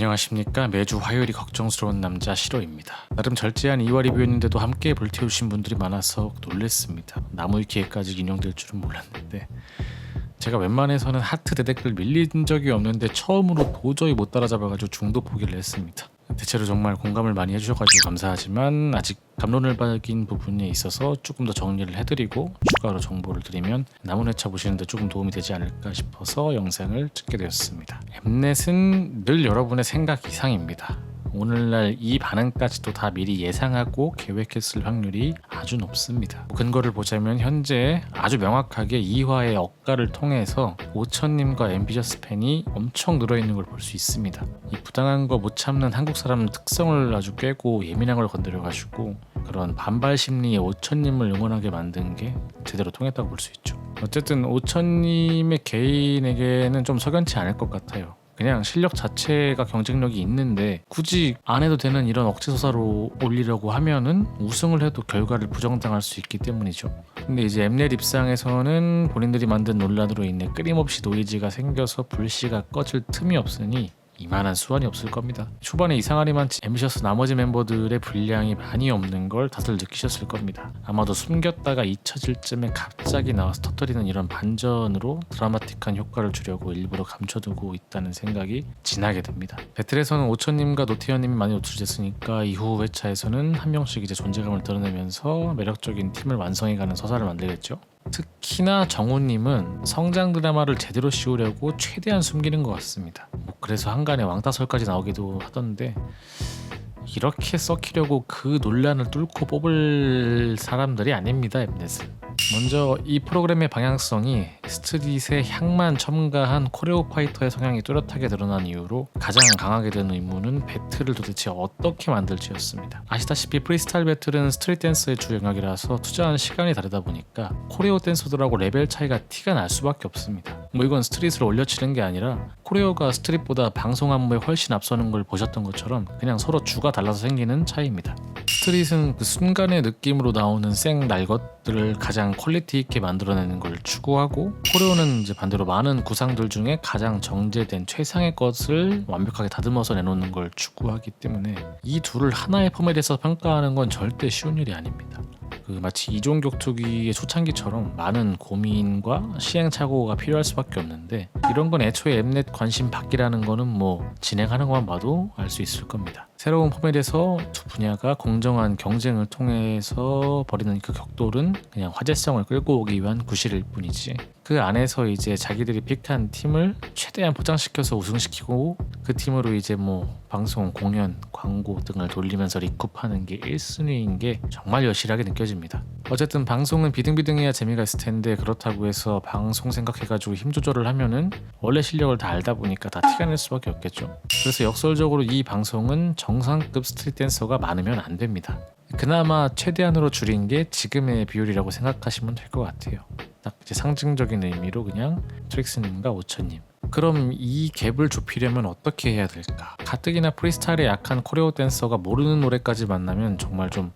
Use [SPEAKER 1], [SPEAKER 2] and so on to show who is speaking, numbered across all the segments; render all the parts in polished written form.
[SPEAKER 1] 안녕하십니까. 매주 화요일이 걱정스러운 남자 시로입니다. 나름 절제한 2월 리뷰였는데도 함께 불태우신 분들이 많아서 놀랬습니다. 나무위키에까지 인용될 줄은 몰랐는데 제가 웬만해서는 하트 대댓글 밀린 적이 없는데 처음으로 도저히 못 따라잡아가지고 중도 포기를 했습니다. 대체로 정말 공감을 많이 해주셔가지고 감사하지만 아직 감론을 박인 부분에 있어서 조금 더 정리를 해드리고 추가로 정보를 드리면 나무네차 보시는데 조금 도움이 되지 않을까 싶어서 영상을 찍게 되었습니다. 엠넷은 늘 여러분의 생각 이상입니다. 오늘날 이 반응까지도 다 미리 예상하고 계획했을 확률이 아주 높습니다. 근거를 보자면 현재 아주 명확하게 2화의 억가를 통해서 오천님과 앰비셔스 팬이 엄청 늘어있는 걸 볼 수 있습니다. 이 부당한 거 못 참는 한국 사람 특성을 아주 꿰고 예민한 걸 건드려가지고 그런 반발 심리에 오천님을 응원하게 만든 게 제대로 통했다고 볼 수 있죠. 어쨌든 오천님의 개인에게는 좀 석연치 않을 것 같아요. 그냥 실력 자체가 경쟁력이 있는데 굳이 안 해도 되는 이런 억지서사로 올리려고 하면은 우승을 해도 결과를 부정당할 수 있기 때문이죠. 근데 이제 엠넷 입장에서는 본인들이 만든 논란으로 인해 끊임없이 노이즈가 생겨서 불씨가 꺼질 틈이 없으니 이만한 수완이 없을 겁니다. 초반에 이상하리만 앰비셔스 나머지 멤버들의 분량이 많이 없는 걸 다들 느끼셨을 겁니다. 아마도 숨겼다가 잊혀질 쯤에 갑자기 나와서 터뜨리는 이런 반전으로 드라마틱한 효과를 주려고 일부러 감춰두고 있다는 생각이 진하게 듭니다. 배틀에서는 오천님과 노태현님이 많이 노출됐으니까 이후 회차에서는 한 명씩 이제 존재감을 드러내면서 매력적인 팀을 완성해가는 서사를 만들겠죠. 특히나 정우님은 성장 드라마를 제대로 씌우려고 최대한 숨기는 것 같습니다. 그래서 한간에 왕따설까지 나오기도 하던데 이렇게 썩히려고 그 논란을 뚫고 뽑을 사람들이 아닙니다. 엠넷은. 먼저 이 프로그램의 방향성이 스트릿의 향만 첨가한 코레오 파이터의 성향이 뚜렷하게 드러난 이유로 가장 강하게 된 의무는 배틀을 도대체 어떻게 만들지였습니다. 아시다시피 프리스타일 배틀은 스트릿 댄스의 주 영역이라서 투자한 시간이 다르다 보니까 코레오 댄서들하고 레벨 차이가 티가 날 수밖에 없습니다. 이건 스트릿을 올려치는 게 아니라 코레오가 스트릿보다 방송 안무에 훨씬 앞서는 걸 보셨던 것처럼 그냥 서로 주가 달라서 생기는 차이입니다. 스트릿은 그 순간의 느낌으로 나오는 생 날것들을 가장 퀄리티 있게 만들어내는 걸 추구하고 코레오는 이제 반대로 많은 구상들 중에 가장 정제된 최상의 것을 완벽하게 다듬어서 내놓는 걸 추구하기 때문에 이 둘을 하나의 포맷에서 평가하는 건 절대 쉬운 일이 아닙니다. 마치 이종격투기의 초창기처럼 많은 고민과 시행착오가 필요할 수밖에 없는데 이런 건 애초에 엠넷 관심 받기라는 거는 진행하는 것만 봐도 알 수 있을 겁니다. 새로운 포맷에서 두 분야가 공정한 경쟁을 통해서 벌이는 그 격돌은 그냥 화제성을 끌고 오기 위한 구실일 뿐이지 그 안에서 이제 자기들이 픽한 팀을 최대한 포장시켜서 우승시키고 그 팀으로 이제 방송, 공연, 광고 등을 돌리면서 리쿱하는 게 1순위인 게 정말 여실하게 느껴집니다. 어쨌든 방송은 비등비등해야 재미가 있을 텐데 그렇다고 해서 방송 생각해가지고 힘 조절을 하면은 원래 실력을 다 알다 보니까 다 티가 낼 수밖에 없겠죠. 그래서 역설적으로 이 방송은 정상급 스트릿 댄서가 많으면 안 됩니다. 그나마 최대한으로 줄인 게 지금의 비율이라고 생각하시면 될 것 같아요. 딱 이제 상징적인 의미로 그냥 트릭스님과 오천님. 그럼 이 갭을 좁히려면 어떻게 해야 될까? 가뜩이나 프리스타일에 약한 코레오 댄서가 모르는 노래까지 만나면 정말 좀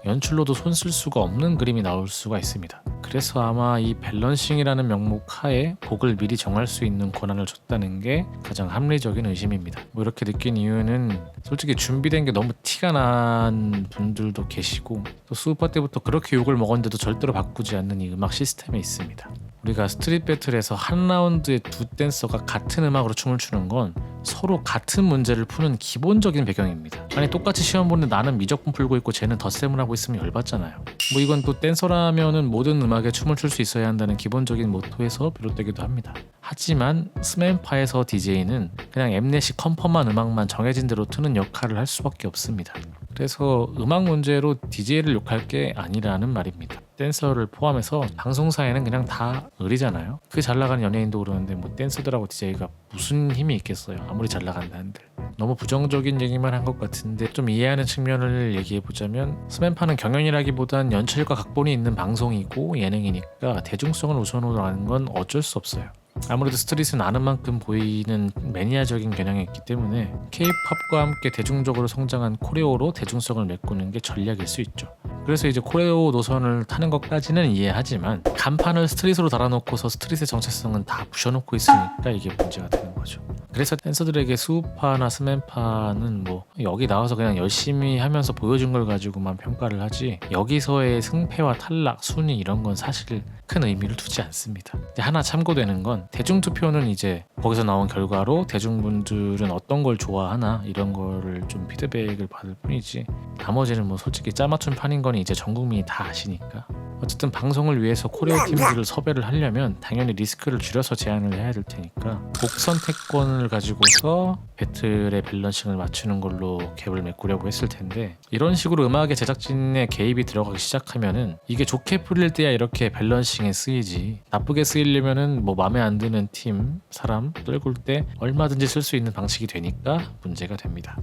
[SPEAKER 1] 연출로도 손 쓸 수가 없는 그림이 나올 수가 있습니다. 그래서 아마 이 밸런싱이라는 명목 하에 곡을 미리 정할 수 있는 권한을 줬다는 게 가장 합리적인 의심입니다. 이렇게 느낀 이유는 솔직히 준비된 게 너무 티가 난 분들도 계시고 또 수우파 때부터 그렇게 욕을 먹었는데도 절대로 바꾸지 않는 이 음악 시스템에 있습니다. 우리가 스트릿 배틀에서 한 라운드에 두 댄서가 같은 음악으로 춤을 추는 건 서로 같은 문제를 푸는 기본적인 배경입니다. 아니 똑같이 시험 보는데 나는 미적분 풀고 있고 쟤는 덧셈을 하고 있으면 열받잖아요. 이건 또 댄서라면은 모든 음악에 춤을 출 수 있어야 한다는 기본적인 모토에서 비롯되기도 합니다. 하지만 스맨파에서 DJ는 그냥 엠넷이 컨펌한 음악만 정해진 대로 트는 역할을 할 수밖에 없습니다. 그래서 음악 문제로 DJ를 욕할 게 아니라는 말입니다. 댄서를 포함해서 방송사에는 그냥 다 을이잖아요. 그 잘나가는 연예인도 그러는데 댄서들하고 DJ가 무슨 힘이 있겠어요. 아무리 잘나간다 한들. 너무 부정적인 얘기만 한 것 같은데 좀 이해하는 측면을 얘기해보자면 스맨파는 경연이라기보단 연출과 각본이 있는 방송이고 예능이니까 대중성을 우선으로 하는 건 어쩔 수 없어요. 아무래도 스트릿은 아는 만큼 보이는 매니아적인 겨냥이 있기 때문에 K-팝과 함께 대중적으로 성장한 코레오로 대중성을 메꾸는 게 전략일 수 있죠. 그래서 이제 코레오 노선을 타는 것까지는 이해하지만 간판을 스트릿으로 달아놓고서 스트릿의 정체성은 다 부셔놓고 있으니까 이게 문제가 되는 거죠. 그래서 댄서들에게 수우파나 스맨파는 뭐 여기 나와서 그냥 열심히 하면서 보여준 걸 가지고만 평가를 하지 여기서의 승패와 탈락, 순위 이런 건 사실 큰 의미를 두지 않습니다. 하나 참고되는 건 대중투표는 이제 거기서 나온 결과로 대중분들은 어떤 걸 좋아하나 이런 거를 좀 피드백을 받을 뿐이지 나머지는 뭐 솔직히 짜맞춘 판인 거니 이제 전 국민이 다 아시니까. 어쨌든 방송을 위해서 코리아 팀들을 섭외를 하려면 당연히 리스크를 줄여서 제안을 해야 될 테니까 곡 선택권을 가지고서 배틀의 밸런싱을 맞추는 걸로 갭을 메꾸려고 했을 텐데 이런 식으로 음악의 제작진의 개입이 들어가기 시작하면은 이게 좋게 풀릴 때야 이렇게 밸런싱에 쓰이지 나쁘게 쓰이려면은 뭐 마음에 안 드는 팀, 사람 떨굴 때 얼마든지 쓸 수 있는 방식이 되니까 문제가 됩니다.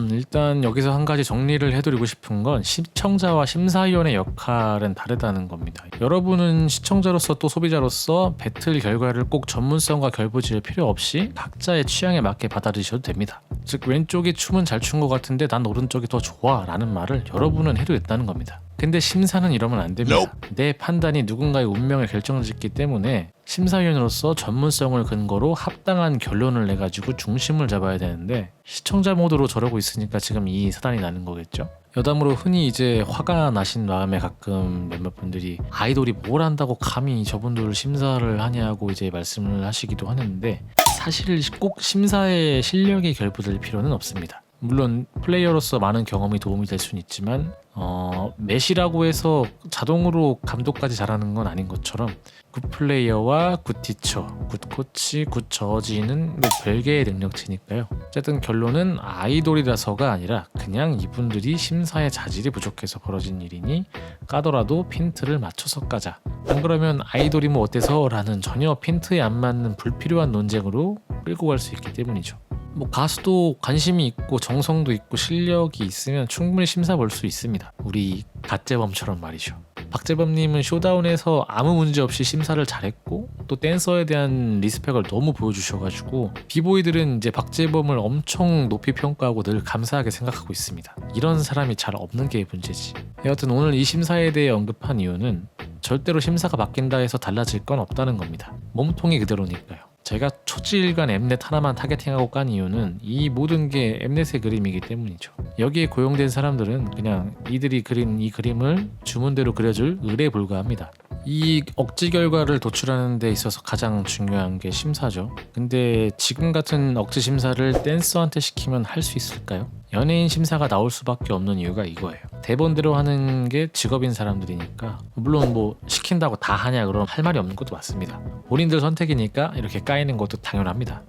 [SPEAKER 1] 일단 여기서 한 가지 정리를 해드리고 싶은 건 시청자와 심사위원의 역할은 다르다는 겁니다. 여러분은 시청자로서 또 소비자로서 배틀 결과를 꼭 전문성과 결부지을 필요 없이 각자의 취향에 맞게 받아들이셔도 됩니다. 즉 왼쪽이 춤은 잘 춘 것 같은데 난 오른쪽이 더 좋아 라는 말을 여러분은 해도 됐다는 겁니다. 근데 심사는 이러면 안 됩니다. 내 판단이 누군가의 운명을 결정짓기 때문에 심사위원으로서 전문성을 근거로 합당한 결론을 내가지고 중심을 잡아야 되는데 시청자 모드로 저러고 있으니까 지금 이 사단이 나는 거겠죠. 여담으로 흔히 이제 화가 나신 마음에 가끔 몇몇 분들이 아이돌이 뭘 한다고 감히 저분들을 심사를 하냐고 이제 말씀을 하시기도 하는데 사실 꼭 심사의 실력이 결부될 필요는 없습니다. 물론 플레이어로서 많은 경험이 도움이 될 수는 있지만 맷이라고 해서 자동으로 감독까지 잘하는 건 아닌 것처럼 굿 플레이어와 굿 티처, 굿 코치, 굿 저지는 별개의 능력치니까요. 어쨌든 결론은 아이돌이라서가 아니라 그냥 이분들이 심사의 자질이 부족해서 벌어진 일이니 까더라도 핀트를 맞춰서 까자. 안 그러면 아이돌이 뭐 어때서 라는 전혀 핀트에 안 맞는 불필요한 논쟁으로 끌고 갈 수 있기 때문이죠. 뭐 가수도 관심이 있고 정성도 있고 실력이 있으면 충분히 심사 볼 수 있습니다. 우리 갓재범처럼 말이죠. 박재범님은 쇼다운에서 아무 문제 없이 심사를 잘했고 또 댄서에 대한 리스펙을 너무 보여주셔가지고 비보이들은 이제 박재범을 엄청 높이 평가하고 늘 감사하게 생각하고 있습니다. 이런 사람이 잘 없는 게 문제지. 여하튼 오늘 이 심사에 대해 언급한 이유는 절대로 심사가 바뀐다 해서 달라질 건 없다는 겁니다. 몸통이 그대로니까요. 제가 초지일간 엠넷 하나만 타겟팅하고 깐 이유는 이 모든 게 엠넷의 그림이기 때문이죠. 여기에 고용된 사람들은 그냥 이들이 그린 이 그림을 주문대로 그려줄 의뢰에 불과합니다. 이 억지 결과를 도출하는 데 있어서 가장 중요한 게 심사죠. 근데 지금 같은 억지 심사를 댄서한테 시키면 할 수 있을까요? 연예인 심사가 나올 수밖에 없는 이유가 이거예요. 대본대로 하는 게 직업인 사람들이니까 물론 뭐 시킨다고 다 하냐 그럼 할 말이 없는 것도 맞습니다. 본인들 선택이니까 이렇게 까이는 것도 당연합니다.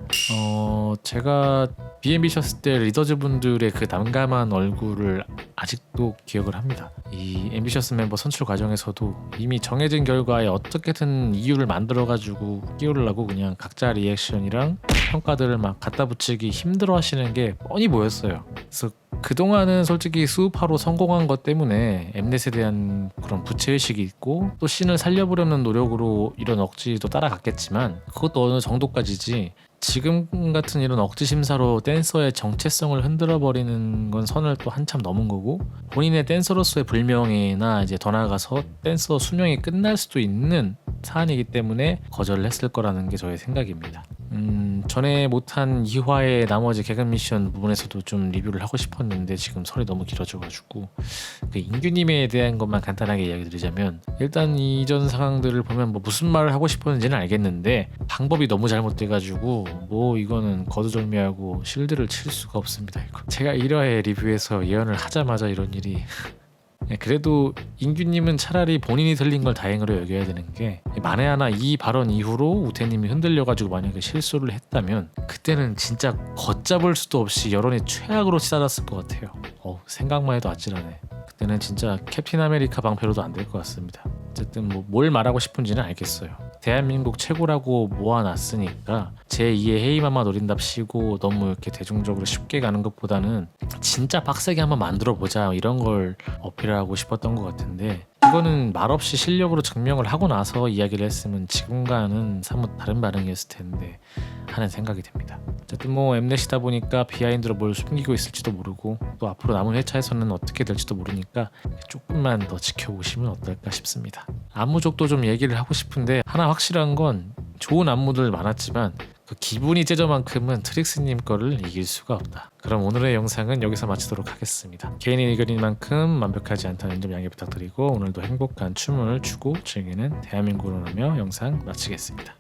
[SPEAKER 1] 제가 BMB셨을 때 리더즈분들의 그 난감한 얼굴을 아직도 기억을 합니다. 이 앰비셔스 멤버 선출 과정에서도 이미 정해진 결과에 어떻게든 이유를 만들어가지고 끼우려고 그냥 각자 리액션이랑 평가들을 막 갖다 붙이기 힘들어 하시는 게 뻔히 보였어요. 그래서 그동안은 솔직히 수우파로 성공한 것 때문에 엠넷에 대한 그런 부채의식이 있고 또 씬을 살려보려는 노력으로 이런 억지도 따라갔겠지만 그것도 어느 정도까지지 지금 같은 이런 억지 심사로 댄서의 정체성을 흔들어 버리는 건 선을 또 한참 넘은 거고 본인의 댄서로서의 불명예나 이제 더 나아가서 댄서 수명이 끝날 수도 있는 사안이기 때문에 거절을 했을 거라는 게 저의 생각입니다. 전에 못한 2화의 나머지 개그 미션 부분에서도 좀 리뷰를 하고 싶었는데 지금 설이 너무 길어져가지고 그 인규님에 대한 것만 간단하게 이야기 드리자면 일단 이전 상황들을 보면 뭐 무슨 말을 하고 싶었는지는 알겠는데 방법이 너무 잘못돼가지고 뭐 이거는 거두절미하고 실드를 칠 수가 없습니다. 이거. 제가 1화의 리뷰에서 예언을 하자마자 이런 일이 그래도 인규님은 차라리 본인이 틀린 걸 다행으로 여겨야 되는 게 만에 하나 이 발언 이후로 우태님이 흔들려가지고 만약에 실수를 했다면 그때는 진짜 걷잡을 수도 없이 여론이 최악으로 치닫았을 것 같아요. 생각만 해도 아찔하네. 그때는 진짜 캡틴 아메리카 방패로도 안 될 것 같습니다. 어쨌든 뭐 뭘 말하고 싶은지는 알겠어요. 대한민국 최고라고 모아놨으니까 제2의 헤이마마 노린답시고 너무 이렇게 대중적으로 쉽게 가는 것보다는 진짜 빡세게 한번 만들어보자 이런 걸 어필하고 싶었던 것 같은데 이거는 말없이 실력으로 증명을 하고 나서 이야기를 했으면 지금과는 사뭇 다른 반응이었을 텐데 하는 생각이 듭니다. 어쨌든 뭐 엠넷이다 보니까 비하인드로 뭘 숨기고 있을지도 모르고 또 앞으로 남은 회차에서는 어떻게 될지도 모르니까 조금만 더 지켜보시면 어떨까 싶습니다. 안무족도 좀 얘기를 하고 싶은데 하나 확실한 건 좋은 안무들 많았지만 그 기분이 째져만큼은 트릭스님 거를 이길 수가 없다. 그럼 오늘의 영상은 여기서 마치도록 하겠습니다. 개인의 의견인 만큼 완벽하지 않다는 점 양해 부탁드리고 오늘도 행복한 춤을 추고 즐기는 대한민국을 하며 영상 마치겠습니다.